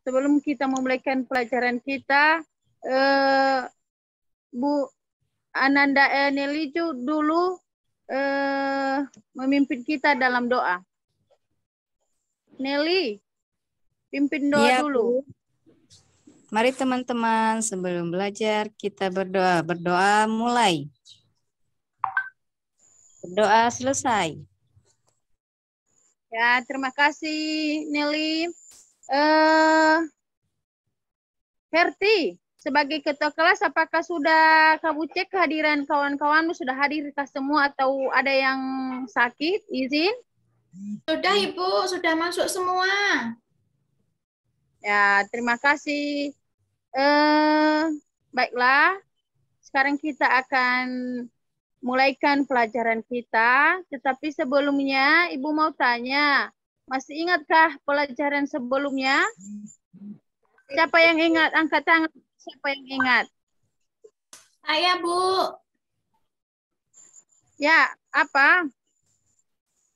sebelum kita memulaikan pelajaran kita, Bu Ananda Nelly dulu memimpin kita dalam doa. Nelly, pimpin doa Iya, dulu. Bu. Mari teman-teman, sebelum belajar kita berdoa. Berdoa mulai. Berdoa selesai. Ya, terima kasih Nelly. Herti, sebagai ketua kelas, apakah sudah kamu cek kehadiran kawan-kawanmu? Sudah hadirkah semua atau ada yang sakit? Izin? Sudah Ibu, sudah masuk semua. Ya, terima kasih. Baiklah, sekarang kita akan mulaikan pelajaran kita. Tetapi sebelumnya, Ibu mau tanya, masih ingatkah pelajaran sebelumnya? Siapa yang ingat? Angkat tangan. Siapa yang ingat? Saya, Bu. Ya, apa?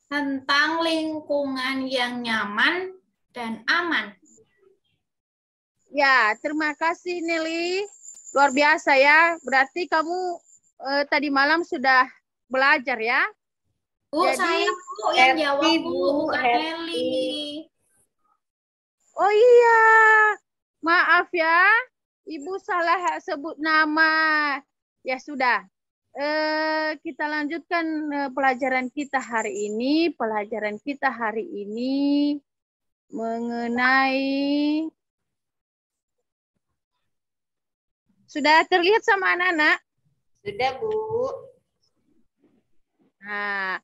Tentang lingkungan yang nyaman dan aman. Ya, terima kasih Nelly. Luar biasa ya. Berarti kamu tadi malam sudah belajar ya? Bu, Jadi, saya Bu yang jawab Bu, bukan Nelly. Oh iya, maaf ya. Ibu salah sebut nama. Ya sudah. Kita lanjutkan pelajaran kita hari ini. Pelajaran kita hari ini mengenai... Sudah terlihat sama anak-anak? Sudah, Bu. Nah,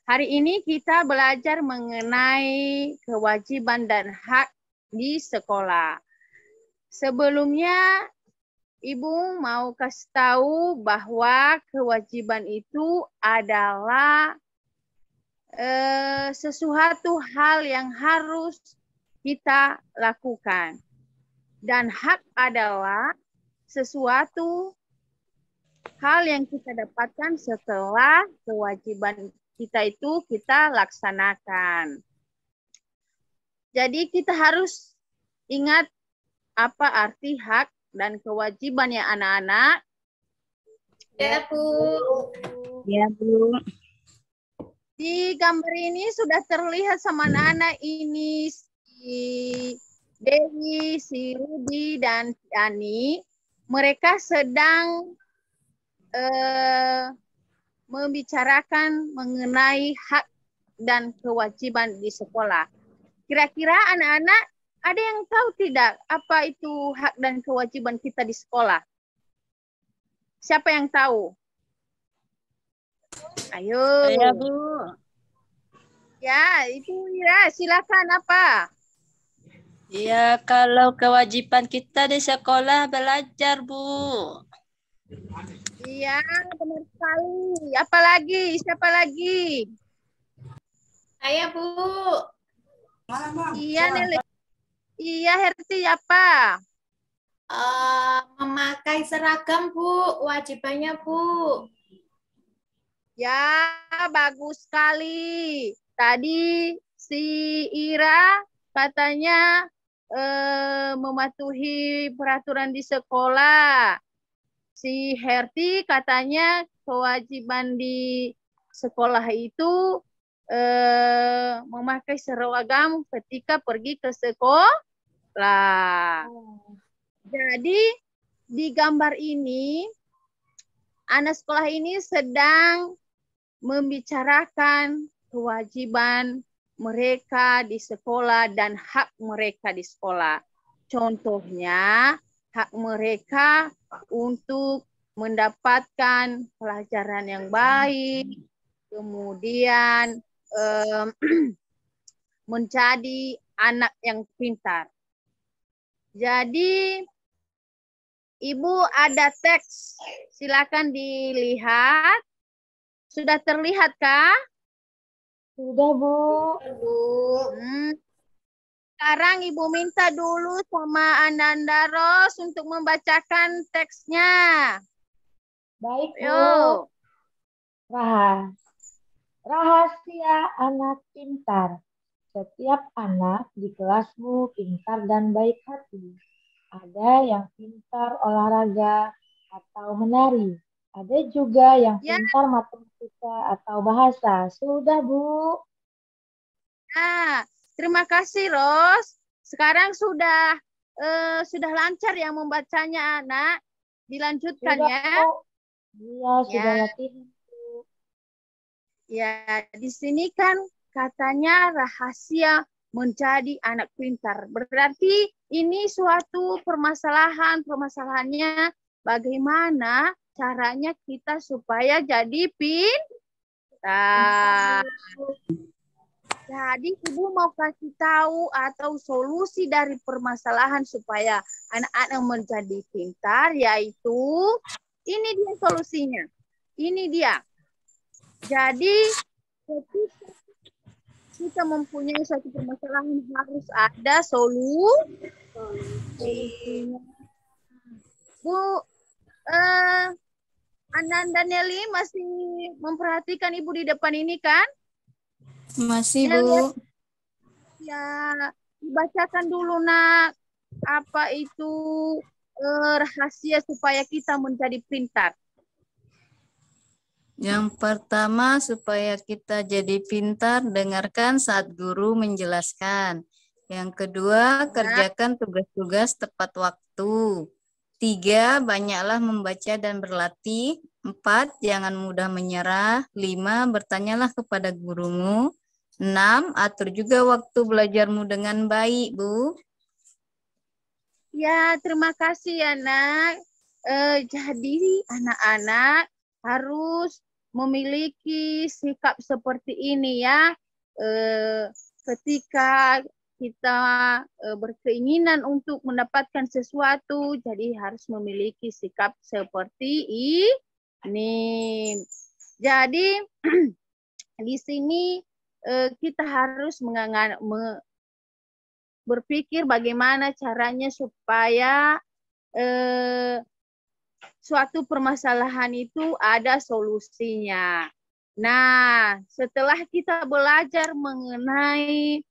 hari ini kita belajar mengenai kewajiban dan hak di sekolah. Sebelumnya, Ibu mau kasih tahu bahwa kewajiban itu adalah sesuatu hal yang harus kita lakukan. Dan hak adalah sesuatu hal yang kita dapatkan setelah kewajiban kita itu kita laksanakan. Jadi kita harus ingat apa arti hak dan kewajiban ya anak-anak. Ya, Bu. Ya, Bu. Di gambar ini sudah terlihat sama anak-anak ini si Dewi, si Rudi, dan si Ani. Mereka sedang membicarakan mengenai hak dan kewajiban di sekolah. Kira-kira anak-anak ada yang tahu tidak apa itu hak dan kewajiban kita di sekolah? Siapa yang tahu? Ayo. Saya, Bu. Ya, Ibu Ira, silakan apa? Ya, kalau kewajiban kita di sekolah belajar, Bu. Iya, benar sekali. Apalagi? Siapa lagi? Saya, Bu. Iya, Nelly. Iya, Herti, apa? Memakai seragam, Bu. Wajibannya, Bu. Ya, bagus sekali. Tadi si Ira katanya mematuhi peraturan di sekolah. Si Herti katanya kewajiban di sekolah itu memakai seragam ketika pergi ke sekolah. Jadi di gambar ini anak sekolah ini sedang membicarakan kewajiban mereka di sekolah dan hak mereka di sekolah. Contohnya, hak mereka untuk mendapatkan pelajaran yang baik, kemudian menjadi anak yang pintar. Jadi, Ibu ada teks, silakan dilihat. Sudah terlihatkah? Sudah, Bu. Sekarang Ibu minta dulu sama Ananda Ros untuk membacakan teksnya. Baik, Bu. Yuk. Rahasia anak pintar. Setiap anak di kelasmu pintar dan baik hati. Ada yang pintar olahraga atau menari. Ada juga yang Ya, pintar matematika atau bahasa. Sudah, Bu. nah, terima kasih Ros. Sekarang sudah lancar yang membacanya anak. Dilanjutkan Sudah, ya. Bu. Iya, sudah Ya, latihan, Bu. ya di sini kan katanya rahasia menjadi anak pintar. Berarti ini suatu permasalahan. Permasalahannya bagaimana caranya kita supaya jadi pintar. Jadi Ibu mau kasih tahu atau solusi dari permasalahan supaya anak-anak menjadi pintar, yaitu ini dia solusinya. Ini dia. Jadi ketika kita mempunyai suatu permasalahan harus ada solusinya. Bu, Ananda Nelly masih memperhatikan Ibu di depan ini kan? Masih, Ya, lihat. Bu. Ya, dibacakan dulu nak. Apa itu rahasia supaya kita menjadi pintar? Yang pertama, supaya kita jadi pintar, dengarkan saat guru menjelaskan. Yang kedua, kerjakan tugas-tugas tepat waktu. 3, banyaklah membaca dan berlatih. 4, jangan mudah menyerah. 5, bertanyalah kepada gurumu. 6, atur juga waktu belajarmu dengan baik, Bu. Ya, terima kasih ya nak. Jadi anak-anak harus memiliki sikap seperti ini ya. Ketika kita berkeinginan untuk mendapatkan sesuatu, jadi harus memiliki sikap seperti ini. Jadi di sini kita harus berpikir bagaimana caranya supaya suatu permasalahan itu ada solusinya. Nah, setelah kita belajar mengenai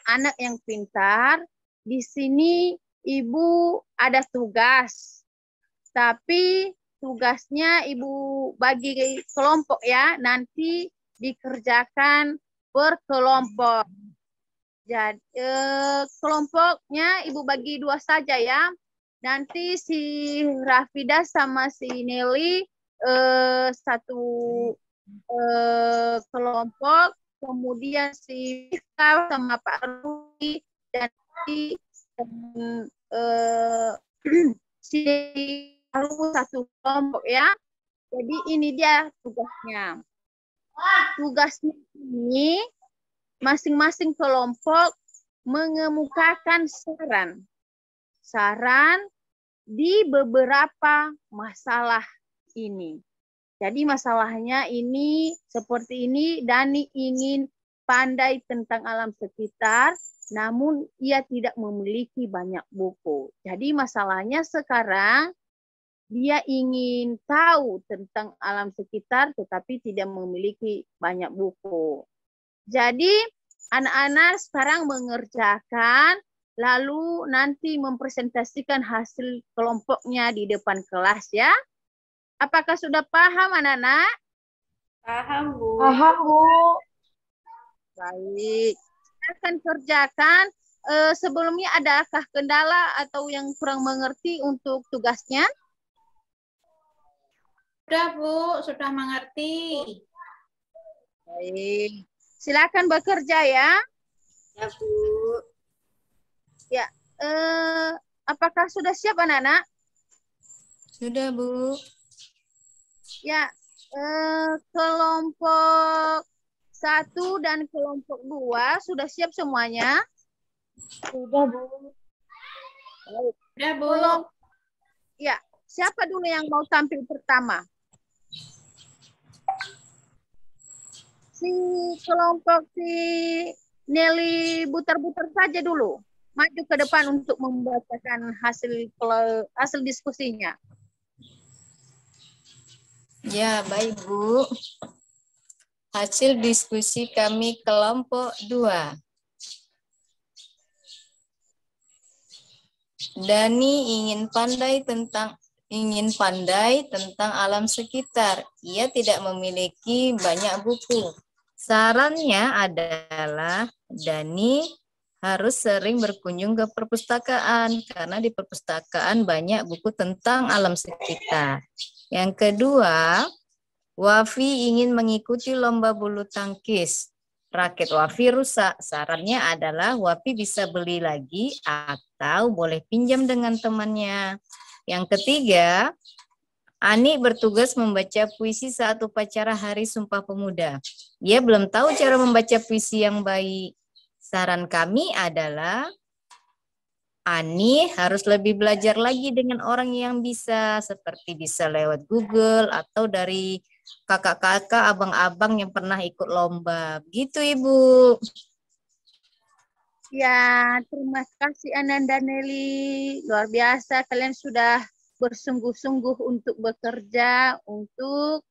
anak yang pintar, di sini Ibu ada tugas. Tapi tugasnya Ibu bagi kelompok ya, nanti dikerjakan per kelompok. Jadi kelompoknya Ibu bagi 2 saja ya. Nanti si Rafida sama si Nelly satu kelompok, kemudian si Vika sama Pak Rudi dan si Alu satu kelompok ya. Jadi ini dia tugasnya. Tugasnya ini masing-masing kelompok mengemukakan saran di beberapa masalah ini. Jadi masalahnya ini seperti ini, Dani ingin pandai tentang alam sekitar, namun ia tidak memiliki banyak buku. Jadi masalahnya sekarang dia ingin tahu tentang alam sekitar tetapi tidak memiliki banyak buku. Jadi anak-anak sekarang mengerjakan lalu nanti mempresentasikan hasil kelompoknya di depan kelas ya. Apakah sudah paham anak-anak? Paham, Bu. Paham, Bu. Baik. Kita akan kerjakan. Sebelumnya adakah kendala atau yang kurang mengerti untuk tugasnya? Sudah, Bu. Sudah mengerti. Baik. Silakan bekerja ya. Ya, Bu. Ya. Apakah sudah siap anak-anak? Sudah, Bu. Ya. Kelompok 1 dan kelompok 2 sudah siap semuanya? Sudah, Bu. Sudah, Bu. Ya. Siapa dulu yang mau tampil pertama? Si kelompok si Nelly butar-butar saja dulu. Maju ke depan untuk membacakan hasil diskusinya. Ya, baik, Bu. Hasil diskusi kami kelompok 2. Dani ingin pandai tentang alam sekitar. Ia tidak memiliki banyak buku. Sarannya adalah Dani harus sering berkunjung ke perpustakaan karena di perpustakaan banyak buku tentang alam sekitar. Yang kedua, Wafi ingin mengikuti lomba bulu tangkis. Raket Wafi rusak. Sarannya adalah Wafi bisa beli lagi atau boleh pinjam dengan temannya. Yang ketiga, Ani bertugas membaca puisi saat upacara Hari Sumpah Pemuda. Dia belum tahu cara membaca puisi yang baik. Saran kami adalah Ani harus lebih belajar lagi dengan orang yang bisa, seperti bisa lewat Google atau dari kakak-kakak, abang-abang yang pernah ikut lomba. Begitu, Ibu. Ya, terima kasih Ananda Nelly. Luar biasa, kalian sudah bersungguh-sungguh untuk bekerja, untuk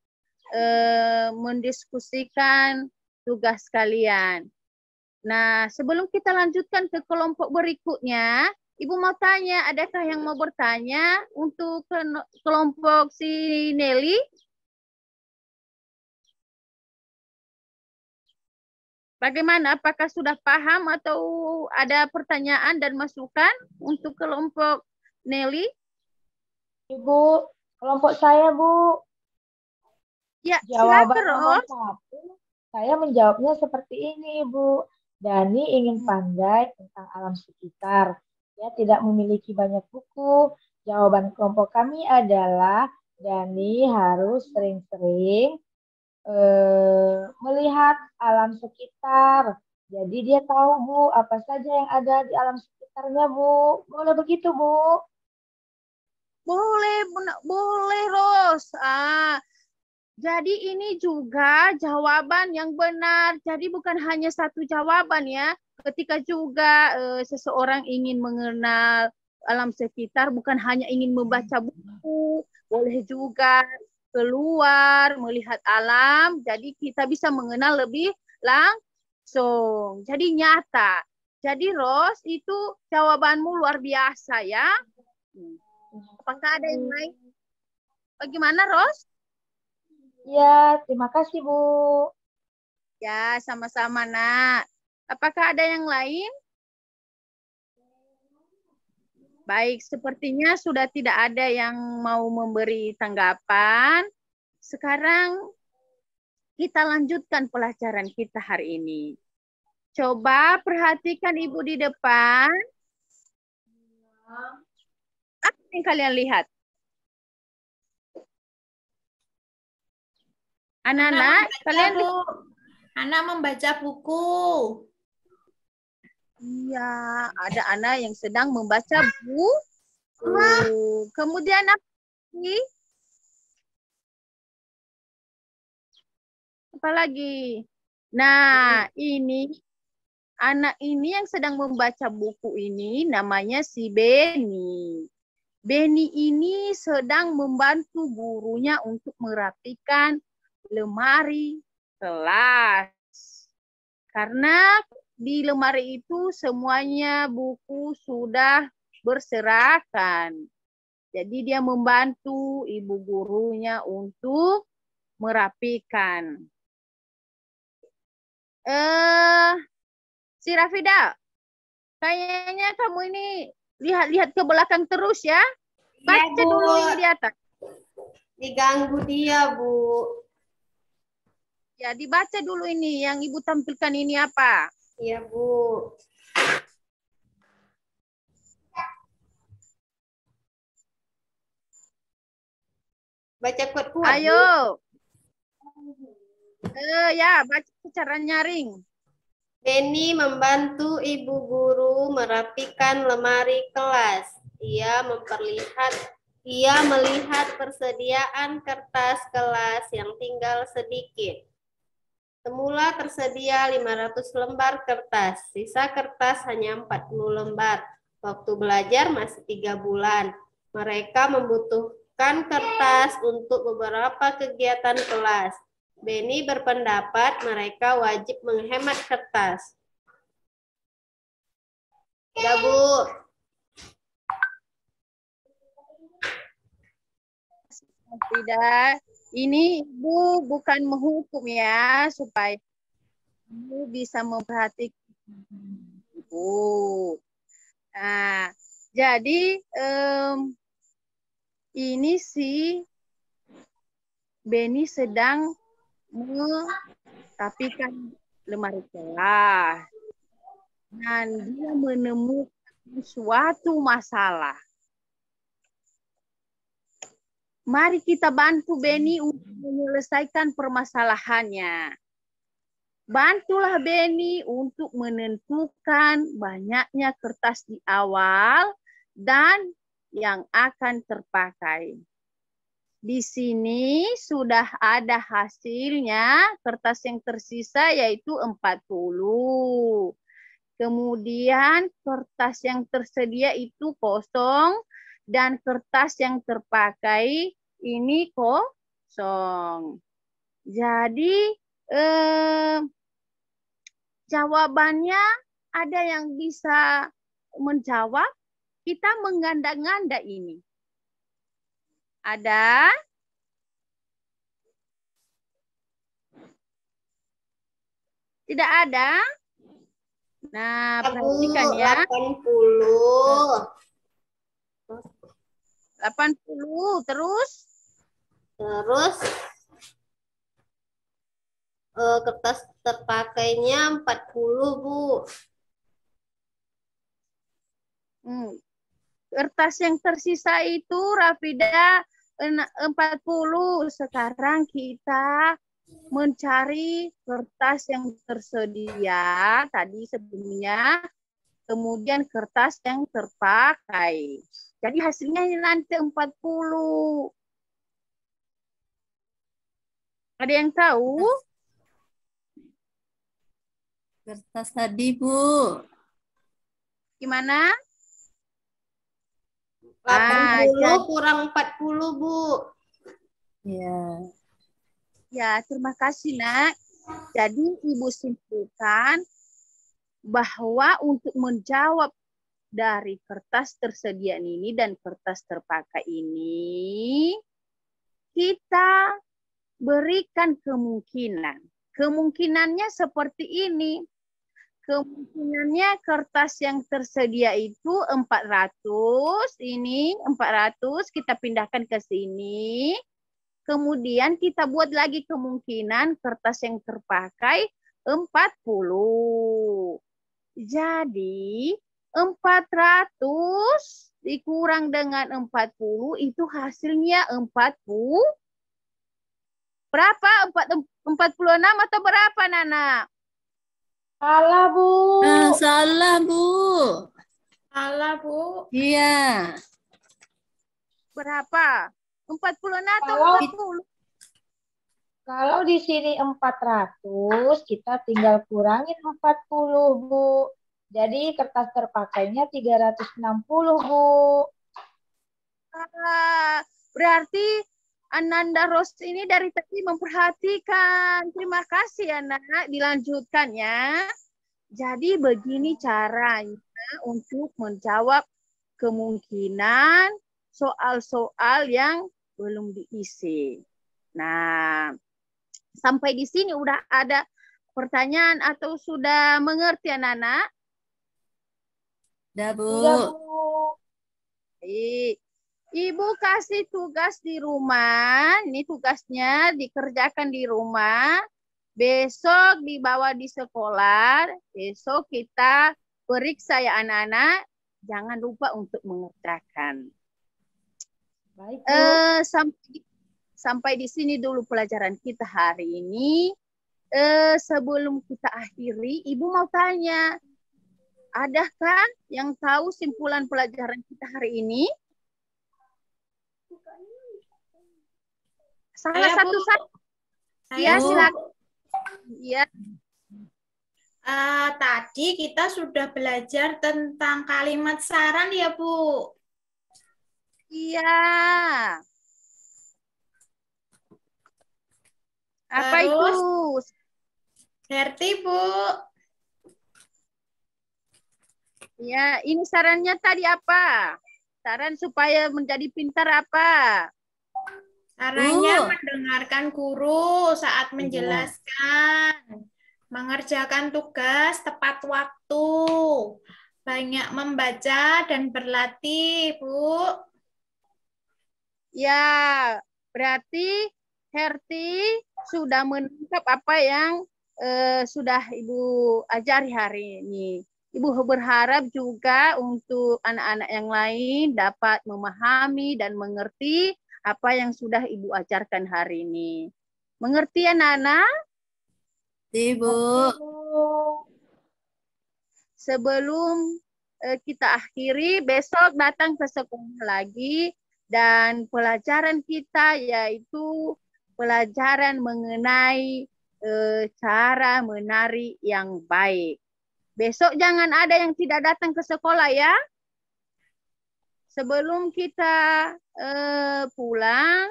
mendiskusikan tugas kalian. Nah, sebelum kita lanjutkan ke kelompok berikutnya, Ibu mau tanya, adakah yang mau bertanya untuk kelompok si Nelly? Bagaimana? Apakah sudah paham atau ada pertanyaan dan masukan untuk kelompok Nelly? Ibu, kelompok saya, Bu. Ya, Jawaban silakan, nomor Ros. 1, saya menjawabnya seperti ini, Bu. Dani ingin pandai tentang alam sekitar. Dia tidak memiliki banyak buku. Jawaban kelompok kami adalah Dani harus sering-sering melihat alam sekitar. Jadi dia tahu, Bu, apa saja yang ada di alam sekitarnya, Bu. Boleh begitu, Bu? Boleh, Ros. Jadi ini juga jawaban yang benar. Jadi bukan hanya satu jawaban ya. Ketika juga seseorang ingin mengenal alam sekitar, bukan hanya ingin membaca buku, boleh juga keluar, melihat alam. Jadi kita bisa mengenal lebih langsung. Jadi nyata. Jadi Ros, itu jawabanmu luar biasa ya. Apakah ada yang lain? Bagaimana Ros? Ya, terima kasih, Bu. Ya, sama-sama, Nak. Apakah ada yang lain? Baik, sepertinya sudah tidak ada yang mau memberi tanggapan. Sekarang kita lanjutkan pelajaran kita hari ini. Coba perhatikan Ibu di depan. Apa yang kalian lihat? Anak-anak, kalian anak membaca buku. Iya, ada anak yang sedang membaca buku. Kemudian apa lagi? Apa lagi? Nah, ini anak ini yang sedang membaca buku ini namanya si Beni. Beni ini sedang membantu gurunya untuk merapikan lemari kelas. Karena di lemari itu semuanya buku sudah berserakan. Jadi dia membantu ibu gurunya untuk merapikan. Si Rafida, kayaknya kamu ini lihat-lihat ke belakang terus ya. Baca ya, dulu ini di atas. Diganggu dia, Bu. Ya, dibaca dulu ini yang Ibu tampilkan ini apa? Iya, Bu. Baca kuat-kuat. Ayo. Ya, baca secara nyaring. Beni membantu ibu guru merapikan lemari kelas. Ia melihat persediaan kertas kelas yang tinggal sedikit. Semula tersedia 500 lembar kertas, sisa kertas hanya 40 lembar. Waktu belajar masih 3 bulan. Mereka membutuhkan kertas untuk beberapa kegiatan kelas. Beni berpendapat mereka wajib menghemat kertas. Ya, Bu. Tidak, ini Ibu bukan menghukum ya, supaya Ibu bisa memperhatikan Ibu. Nah, jadi ini si Beni sedang merapikan lemari kelas. Dan dia menemukan suatu masalah. Mari kita bantu Beni untuk menyelesaikan permasalahannya. Bantulah Beni untuk menentukan banyaknya kertas di awal dan yang akan terpakai. Di sini sudah ada hasilnya, kertas yang tersisa yaitu 40. Kemudian kertas yang tersedia itu kosong dan kertas yang terpakai ini kosong. Jadi jawabannya ada yang bisa menjawab, kita mengganda-ganda ini. Ada? Tidak ada? Nah, perhatikan ya. 80. 80, terus? Terus kertas terpakainya 40, Bu. Kertas yang tersisa itu Rafida 40. Sekarang kita mencari kertas yang tersedia tadi sebelumnya, kemudian kertas yang terpakai. Jadi hasilnya nanti 40. Ada yang tahu? Kertas tadi, Bu. Gimana? 80 kurang 40, Bu. Ya. Ya, terima kasih, Nak. Jadi Ibu simpulkan bahwa untuk menjawab dari kertas tersedia ini dan kertas terpakai ini, kita berikan kemungkinan. Kemungkinannya seperti ini. Kemungkinannya kertas yang tersedia itu 400, ini 400, kita pindahkan ke sini. Kemudian kita buat lagi kemungkinan kertas yang terpakai 40. Jadi 400 dikurang dengan 40 itu hasilnya 40. Berapa? 46 atau berapa, Nana? Salah, Bu. Salah, Bu. Salah, Bu. Iya. Berapa? 46 atau 40? Kalau di sini 400, kita tinggal kurangin 40, Bu. Jadi kertas terpakainya 360, Bu. Berarti Ananda Ros ini dari tadi memperhatikan. Terima kasih, Anak. Dilanjutkan ya. Jadi begini caranya untuk menjawab kemungkinan soal-soal yang belum diisi. Nah, sampai di sini udah ada pertanyaan atau sudah mengerti, anak-anak? Sudah, Bu. Sudah, Bu. Baik. Ibu kasih tugas di rumah. Ini tugasnya dikerjakan di rumah. Besok dibawa di sekolah. Besok kita periksa ya anak-anak. Jangan lupa untuk mengerjakan. Baik, Bu. Sampai di sini dulu pelajaran kita hari ini. Sebelum kita akhiri, Ibu mau tanya, adakah yang tahu simpulan pelajaran kita hari ini? Salah satu saja. Ya, silakan. Ya. Tadi kita sudah belajar tentang kalimat saran ya, Bu? Iya. Apa itu? Terus, Herti, Bu. Ya, ini sarannya tadi apa? Saran supaya menjadi pintar apa? Caranya mendengarkan guru saat Iya. menjelaskan. Mengerjakan tugas tepat waktu. Banyak membaca dan berlatih, Bu. Ya, berarti Herti sudah menangkap apa yang sudah Ibu ajari hari ini. Ibu berharap juga untuk anak-anak yang lain dapat memahami dan mengerti apa yang sudah Ibu ajarkan hari ini. Mengerti anak-anak? Ibu. Sebelum kita akhiri, besok datang ke sekolah lagi dan pelajaran kita yaitu pelajaran mengenai cara menari yang baik. Besok jangan ada yang tidak datang ke sekolah ya. Sebelum kita pulang,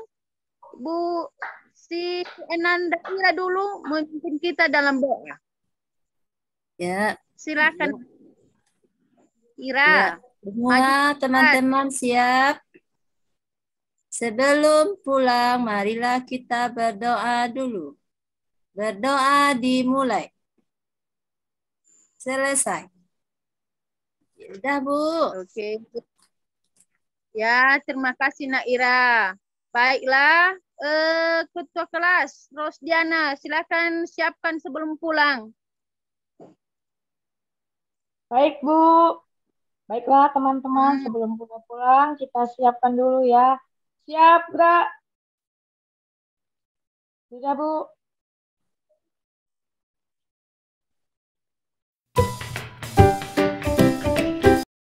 Bu si Enanda Ira dulu memimpin kita dalam doa. Ya. Silakan Ya. Ira. Semua teman-teman siap? Sebelum pulang, marilah kita berdoa dulu. Berdoa dimulai. Selesai. Sudah, Bu. Oke. Ya, terima kasih Nak Ira. Baiklah, Ketua kelas Rosdiana, silakan siapkan sebelum pulang. Baik, Bu. Baiklah, teman-teman. Sebelum kita pulang, kita siapkan dulu ya. Siap, gerak. Sudah, Bu.